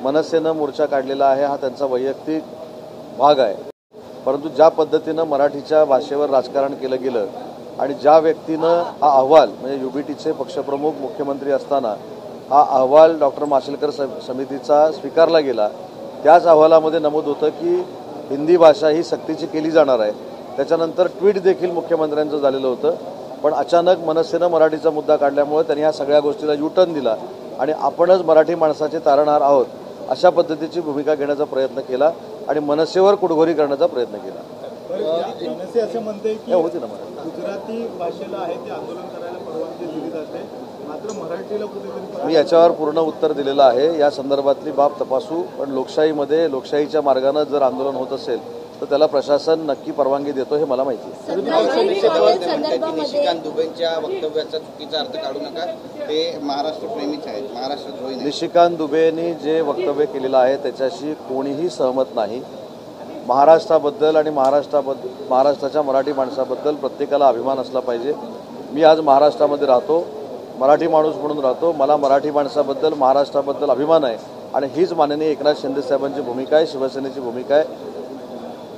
मनसेनं मोर्चा काढलेला आहे हा त्यांचा वैयक्तिक भाग आहे, परंतु ज्या पद्धतीनं मराठीच्या भाषेवर राजकारण केलं गेलं आणि ज्या व्यक्तीनं हा अहवाल म्हणजे युबीटीचे पक्षप्रमुख मुख्यमंत्री असताना हा अहवाल डॉक्टर माशेलकर समितीचा स्वीकारला गेला, त्याच अहवालामध्ये नमूद होतं की हिंदी भाषा ही सक्तीची केली जाणार आहे। त्याच्यानंतर ट्विट देखील मुख्यमंत्र्यांचं झालेलं होतं, पण अचानक मनसेनं मराठीचा मुद्दा काढल्यामुळे त्यांनी ह्या सगळ्या गोष्टीला युटर्न दिला आणि आपणच मराठी माणसाचे तारणहार आहोत अशा पद्धतीची भूमिका घेण्याचा प्रयत्न केला आणि मनसेवर कुटघोरी करण्याचा प्रयत्न केला। मनसे असं म्हणते की गुजराती भाषेला आहे ते आंदोलन करायला परवानगी दिली जाते, मात्र मराठीला कुठेतरी मी याच्यावर पूर्ण उत्तर दिलेलं आहे। या संदर्भातली बाब तपासू, पण लोकशाहीमध्ये लोकशाहीच्या मार्गाने जर आंदोलन होत असेल तर त्याला प्रशासन नक्की परवानगी देतो हे मला माहिती आहे। निशिकांत दुबेंच्या वक्तव्याचा चुकीचा अर्थ काढू नका, ते महाराष्ट्र प्रेमीच आहेत, महाराष्ट्रद्रोही नाही। निशिकांत दुबेंनी जे वक्तव्य केलेलं आहे त्याच्याशी कोणीही सहमत नाही। महाराष्ट्राबद्दल आणि महाराष्ट्राच्या मराठी माणसाबद्दल प्रत्येकाला अभिमान असला पाहिजे। मी आज महाराष्ट्रामध्ये राहतो, मराठी माणूस म्हणून राहतो, मला मराठी माणसाबद्दल महाराष्ट्राबद्दल अभिमान आहे आणि हीच माननीय एकनाथ शिंदे साहेबांची भूमिका आहे, शिवसेनेची भूमिका आहे।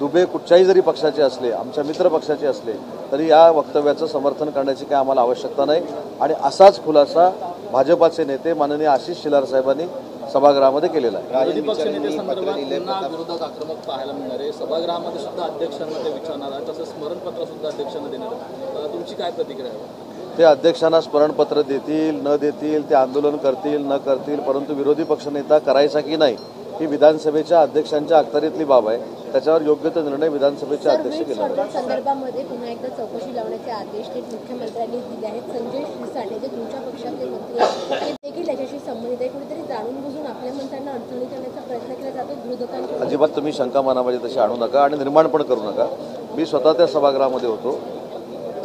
दुबे कुठच्याही जरी पक्षाचे असले, आमच्या मित्र पक्षाचे असले तरी या वक्तव्याचं समर्थन करण्याची काही आम्हाला आवश्यकता नाही आणि असाच खुलासा भाजपाचे नेते माननीय आशिष शेलार साहेबांनी सभागृहामध्ये केलेला आहे। विरोधी पक्षनेतेसंदर्भात पुन्हा विरोधक आक्रमक पाहायला मिळणार आहे, सभागृहामध्ये सुद्धा अध्यक्षांना ते विचारणार आहे, तसंच स्मरणपत्र सुद्धा अध्यक्षांना देणार आहे, तुमची काय प्रतिक्रिया आहे? ते अध्यक्षांना स्मरणपत्र देतील न देतील, ते आंदोलन करतील न करतील, परंतु विरोधी पक्षनेता करायचा की नाही ही विधानसभेच्या अध्यक्षांच्या अखत्यारीतली बाब आहे, त्याच्यावर योग्य तो निर्णय विधानसभेचे अध्यक्ष घेणार आहेत। संदर्भामध्ये पुन्हा एकदा चौकशी लावण्याचे आदेश थेट मुख्यमंत्र्यांनी दिले आहेत। संजय शिरसाट जे तुमच्या पक्षातले मंत्री आहेत ते देखील याच्याशी संबंधित आहे, कुठेतरी जाणून बुजून आपल्या मंत्र्यांना अडचणीत आणण्याचा प्रयत्न केला जातो विरोधकांकडून। अजिबात तुम्ही शंका मनामध्ये तशी आणू नका आणि निर्माण पण करू नका। मी स्वतः त्या सभागृहामध्ये होतो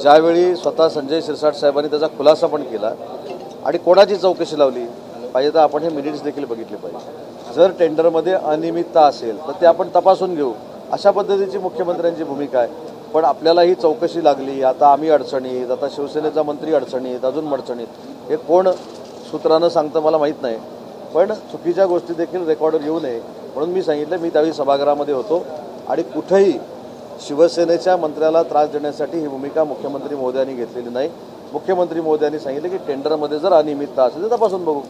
ज्यावेळी स्वतः संजय शिरसाट साहेबांनी त्याचा खुलासा पण केला आणि कोणाची चौकशी लावली पाहिजे तर आपण हे मिनिट्स देखील बघितले पाहिजे। जर टेंडरमध्ये अनियमितता असेल तर ते आपण तपासून घेऊ, अशा पद्धतीची मुख्यमंत्र्यांची भूमिका आहे। पण आपल्याला ही चौकशी लागली, आता आम्ही अडचणीत, आता शिवसेनेचा मंत्री अडचणीत, अजून अडचणीत, हे कोण सूत्रानं सांगतं मला माहीत नाही, पण चुकीच्या गोष्टी देखील रेकॉर्डवर येऊ नये म्हणून मी सांगितलं। मी त्यावेळी सभागृहामध्ये होतो आणि कुठेही शिवसेनेच्या मंत्र्याला त्रास देण्यासाठी ही भूमिका मुख्यमंत्री महोदयांनी घेतलेली नाही। मुख्यमंत्री महोदयांनी सांगितलं की टेंडरमध्ये जर अनियमितता असेल तर तपासून बघू।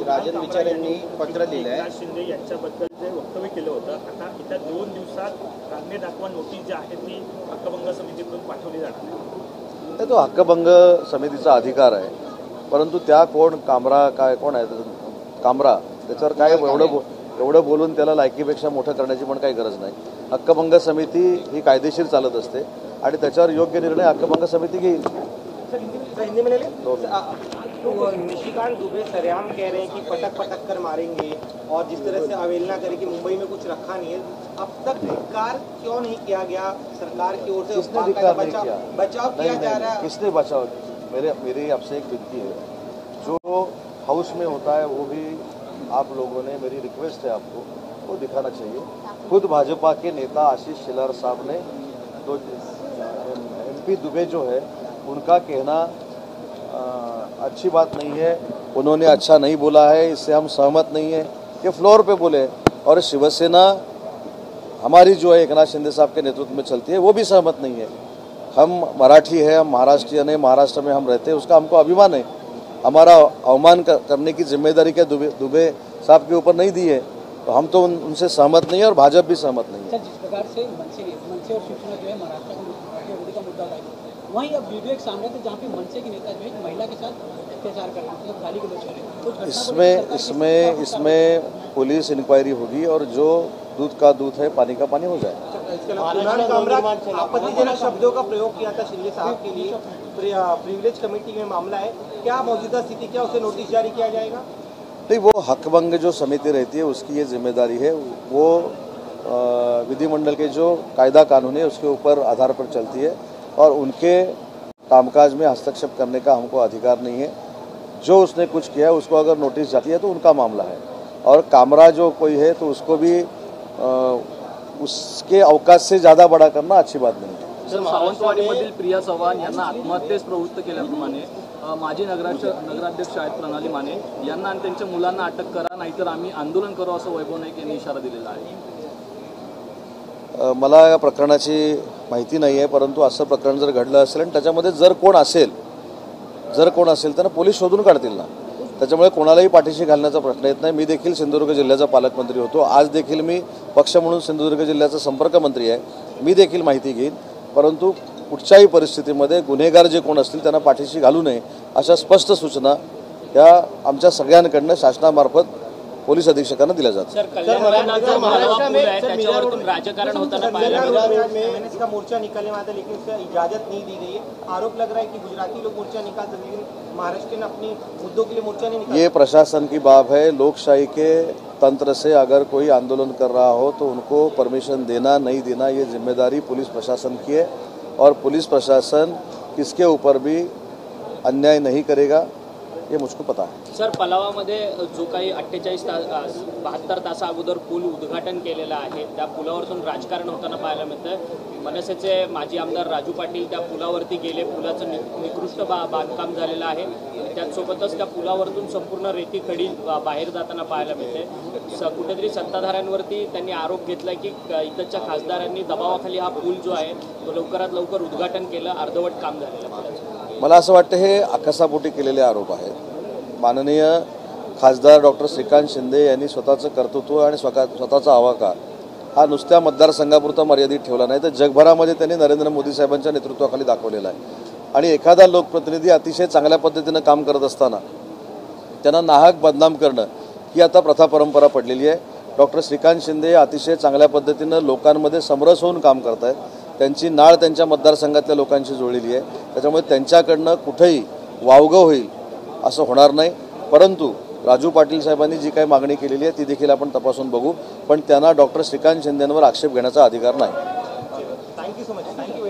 राजन विचार यांनी पत्र लिहिलं आहे, एकनाथ शिंदे यांच्याबद्दल जे वक्तव्य केलं होतं, आता येत्या 2 दिवसात कारणे दाखवा नोटीस जी आहे ती हक्कभंग समितीकडून पाठवली जाणार आहे। तो हक्कभंग समितीचा अधिकार आहे, परंतु त्या कोण कोण आहे कामरा, त्याच्यावर काय एवढं बोलून त्याला लायकीपेक्षा मोठं करण्याची पण काही गरज नाही। हक्कभंग समिती ही कायदेशीर चालत असते आणि त्याच्यावर योग्य निर्णय हक्कभंग समिती घेईल। निशिकांत दुबे सरेआम कह रहे हैं कि पटक पटक कर मारेंगे और जिस तरह से अवहेलना करें कि मुंबई में कुछ रखा नहीं है, अब तक धिक्कार क्यों नहीं किया गया सरकार की ओर से? बचाव किया जा रहा है, किसने बचाव? मेरी आपसे एक विनती है, जो हाउस में होता है वो भी आप लोगों ने, मेरी रिक्वेस्ट है आपको वो दिखाना चाहिए। खुद भाजपा के नेता आशीष शेलार साहब ने, तो MP दुबे जो है उनका कहना अच्छी बात नहीं है, उन्होंने अच्छा नहीं बोला है, इससे हम सहमत नहीं है, ये फ्लोर पे बोले। और शिवसेना हमारी जो है एकनाथ शिंदे साहब के नेतृत्व में चलती है वो भी सहमत नहीं है। हम मराठी है, हम महाराष्ट्रीयन है, महाराष्ट्र में हम रहते हैं, उसका हमको अभिमान है। हमारा अवमान करने की जिम्मेदारी क्या दुबे साहब के ऊपर नहीं दी है, तो हम तो उनसे सहमत नहीं है और भाजपा भी सहमत नहीं है। जिस प्रकार से मनसे और शिवसेना जो है महाराष्ट्र का मुद्दा उठाया, वहीं अब वीडियो एक सामने थे जहाँ पे मनसे के नेता जो है महिला के साथ अत्याचार कर रहे हैं, मतलब गाली गलौज कर रहे हैं। इसमें पुलिस इंक्वायरी होगी और जो दूध का दूध है पानी का पानी हो जाए। आपत्तिजनक शब्दों का प्रयोग किया था शिंदे साहब के लिए, प्रिविलेज कमेटी में मामला है, क्या मौजूदा स्थिति, क्या उसे नोटिस जारी किया जाएगा? नहीं, वो हकभंग जो समिति रहती है उसकी ये जिम्मेदारी है, वो विधिमंडल के जो कायदा कानून है उसके ऊपर आधार पर चलती है और उनके कामकाज में हस्तक्षेप करने का हमको अधिकार नहीं है। जो उसने कुछ किया है उसको अगर नोटिस जाती है तो उनका मामला है, और कामरा जो कोई है तो उसको भी उसके अवकाश से ज़्यादा बड़ा करना अच्छी बात नहीं है। सावंतवाडीमधील प्रिया चव्हाण यांना आत्महत्येस प्रवृत्त केल्याप्रमाणे माजी नगराध्यक्ष आहेत प्रणाली माने यांना आणि त्यांच्या मुलांना अटक करा, नाहीतर आम्ही आंदोलन करू, असं वैभव नाईक यांनी इशारा दिलेला आहे. मला या प्रकरणाची माहिती नाही आहे, परंतु असं प्रकरण जर घडलं असेल आणि त्याच्यामध्ये जर कोण असेल त्यांना पोलीस शोधून काढतील ना. त्याच्यामुळे कोणालाही पाठीशी घालण्याचा प्रश्न येत नाही. मी देखील सिंधुदुर्ग जिल्ह्याचा पालकमंत्री होतो. आज देखील मी पक्ष म्हणून सिंधुदुर्ग जिल्ह्याचा संपर्क मंत्री आहे. मी देखील माहिती घेईन, परंतु कुठच्याही परिस्थितीमध्ये गुन्हेगार जे कोण असतील त्यांना पाठीशी घालू नये अशा स्पष्ट सूचना या आमच्या सगळ्यांकडनं शासनामार्फत पोलीस अधीक्षकांना दिल्या जातात. राजकारण होताना का मोर्चा निकालने में आता लेकिन उसका इजाजत नहीं दी गई है. आरोप लग रहा है कि गुजराती लोग मोर्चा निकालते लेकिन महाराष्ट्र ने अपनी मुद्दों के लिए मोर्चा नहीं निकाला. ये प्रशासन की बात है. लोकशाही के तंत्र से अगर कोई आंदोलन कर रहा हो तो उनको परमिशन देना नहीं देना ये जिम्मेदारी पुलिस प्रशासन की है और पुलिस प्रशासन किसके ऊपर भी अन्याय नहीं करेगा ये मुझको पता है. सर, पलावामध्ये जो काही 72 तासा अगोदर पूल उद्घाटन केलेला आहे त्या पुलावरतून राजकारण होताना पाहायला मिळतं. मनसेचे माजी आमदार राजू पाटील त्या पुलावरती गेले. पुलाचं निकृष्ट बांधकाम झालेलं आहे. त्याचसोबतच त्या पुलावरतून संपूर्ण रेती खडी बाहेर जाताना पाहायला मिळते. कुठेतरी सत्ताधाऱ्यांवरती त्यांनी आरोप घेतला की इथच्या खासदारांनी दबावाखाली हा पूल जो आहे तो लवकरात लवकर उद्घाटन केलं, अर्धवट काम झालेलं. मला असं वाटतं हे आकाशापोटी केलेले आरोप आहेत. माननीय खासदार डॉक्टर श्रीकांत शिंदे यांनी स्वतःचं कर्तृत्व आणि स्वतःचा आवाका हा नुसत्या मतदारसंघापुरता मर्यादित ठेवला नाही, तर जगभरामध्ये त्यांनी नरेंद्र मोदी साहेबांच्या नेतृत्वाखाली दाखवलेला आहे. आणि एखादा लोकप्रतिनिधी अतिशय चांगल्या पद्धतीनं काम करत असताना त्यांना नाहक बदनाम करणं ही आता प्रथा परंपरा पडलेली आहे. डॉक्टर श्रीकांत शिंदे अतिशय चांगल्या पद्धतीनं लोकांमध्ये समरस होऊन काम करत आहेत. त्यांची नाळ त्यांच्या मतदारसंघातल्या लोकांशी जुळलेली आहे. त्याच्यामुळे त्यांच्याकडनं कुठेही वावगं होईल असं होणार नाही. परंतु राजू पाटील साहेबांनी जी काही मागणी केलेली आहे ती देखील आपण तपासून बघू, पण त्यांना डॉक्टर श्रीकांत शिंदेंवर आक्षेप घेण्याचा अधिकार नाही. Thank you so much. थँक्यू.